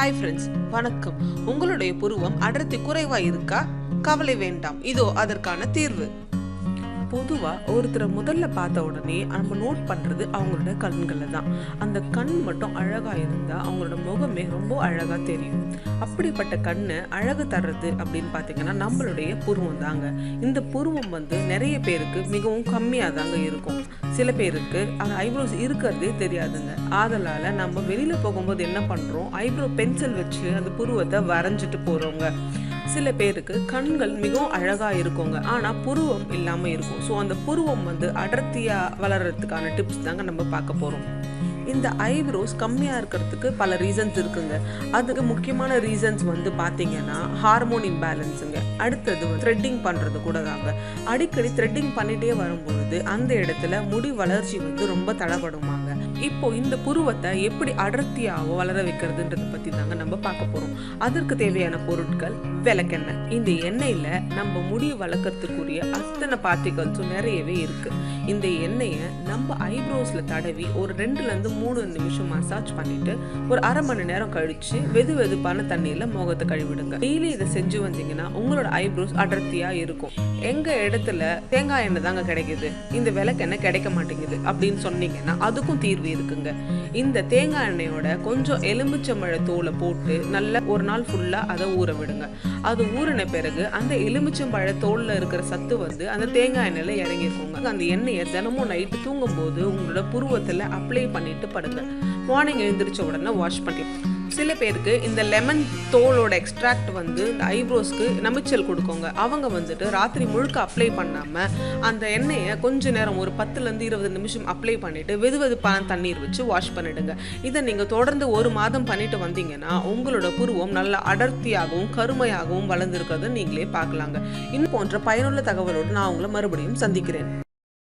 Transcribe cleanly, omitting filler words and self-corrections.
Hi friends, வணக்கம். உங்களுடைய புருவம் அடர்த்தி குறைவா இருக்கா? கவலை வேண்டாம், இதோ அதற்கான தீர்வு. பொதுவாக ஒருத்தரை முதல்ல பார்த்த உடனே நம்ம நோட் பண்ணுறது அவங்களோட கண்களை தான். அந்த கண் மட்டும் அழகாக இருந்தால் அவங்களோட முகமே ரொம்ப அழகாக தெரியும். அப்படிப்பட்ட கண்ணை அழகு தர்றது அப்படின்னு பார்த்தீங்கன்னா நம்மளுடைய புருவம் தாங்க. இந்த புருவம் நிறைய பேருக்கு மிகவும் கம்மியாக தாங்க இருக்கும். சில பேருக்கு அந்த ஐப்ரோஸ் இருக்கிறதே தெரியாதுங்க. ஆதலால் நம்ம வெளியில் போகும்போது என்ன பண்ணுறோம், ஐப்ரோ பென்சில் வச்சு அந்த புருவத்தை வரைஞ்சிட்டு போகிறோங்க. சில பேருக்கு கண்கள் மிகவும் அழகாக இருக்குங்க, ஆனால் புருவம் இல்லாமல் இருக்கும். ஸோ அந்த புருவம் அடர்த்தியாக வளர்கிறதுக்கான டிப்ஸ் தாங்க நம்ம பார்க்க போகிறோம். இந்த ஐப்ரோஸ் கம்மியாக இருக்கிறதுக்கு பல ரீசன்ஸ் இருக்குங்க. அதுக்கு முக்கியமான ரீசன்ஸ் பார்த்தீங்கன்னா ஹார்மோன் இம்பேலன்ஸுங்க. அடுத்தது த்ரெட்டிங் பண்ணுறது கூட தாங்க. அடிக்கடி த்ரெட்டிங் பண்ணிகிட்டே வரும்பொழுது அந்த இடத்துல முடி வளர்ச்சி ரொம்ப தடைப்படுமாங்க. இப்போ இந்த புருவத்தை எப்படி அடர்த்தியாக வளர வைக்கிறதுன்றதை பற்றி தாங்க நம்ம பார்க்க போகிறோம். அதற்கு தேவையான பொருட்கள் விளக்கெண்ணெய். இந்த எண்ணெயில் நம்ம முடி வளர்க்கறதுக்குரிய அத்தனை பார்ட்டிகல்ஸும் நிறையவே இருக்குது. இந்த எண்ணெயை நம்ம ஐப்ரோஸில் தடவி ஒரு 2-3 நிமிஷம் மசாஜ் பண்ணிட்டு ஒரு அரை மணி நேரம் கழிச்சு வெது வெதுப்பான தண்ணியில் முகத்தை கழுவிடுங்க. டெய்லி இதை செஞ்சு வந்தீங்கன்னா உங்களோட ஐப்ரோஸ் அடர்த்தியாக இருக்கும். எங்கள் இடத்துல தேங்காய் எண்ணெய் தாங்க கிடைக்குது, இந்த விளக்கெண்ணெய் கிடைக்க மாட்டேங்குது அப்படின்னு சொன்னீங்கன்னா அதுக்கும் தீர்வு இருக்குங்க. இந்த தேங்காய் எண்ணெயோட கொஞ்சம் எலுமிச்சம்பழ தோலை போட்டு நல்லா ஒரு நாள் ஃபுல்லாக அதை ஊற விடுங்க. அது ஊறின பிறகு அந்த எலுமிச்சம்பழ தோலில் இருக்கிற சத்து அந்த தேங்காய் எண்ணெயில இறங்கிருக்குங்க. அந்த எண்ணெயை தினமும் நைட்டு தூங்கும் போது உங்களோட புருவத்தில் அப்ளை பண்ணிட்டு படுங்க. மார்னிங் எழுந்திரிச்ச உடனே வாஷ் பண்ணி. சில பேருக்கு இந்த லெமன் தோலோட எக்ஸ்ட்ராக்ட் இந்த ஐப்ரோஸ்க்கு நமிச்சல் கொடுக்குங்க. அவங்க ராத்திரி முழுக்க அப்ளை பண்ணாமல் அந்த எண்ணெயை கொஞ்ச நேரம் ஒரு 10-20 நிமிஷம் அப்ளை பண்ணிட்டு வெது வெதுப்பான தண்ணீர் வச்சு வாஷ் பண்ணிடுங்க. இதை நீங்கள் தொடர்ந்து 1 மாதம் பண்ணிட்டு வந்தீங்கன்னா உங்களோட புருவம் நல்லா அடர்த்தியாகவும் கருமையாகவும் வளர்ந்துருக்கிறத நீங்களே பார்க்கலாங்க. இன்னும் போன்ற பயனுள்ள தகவலோடு நான் உங்களை மறுபடியும் சந்திக்கிறேன்.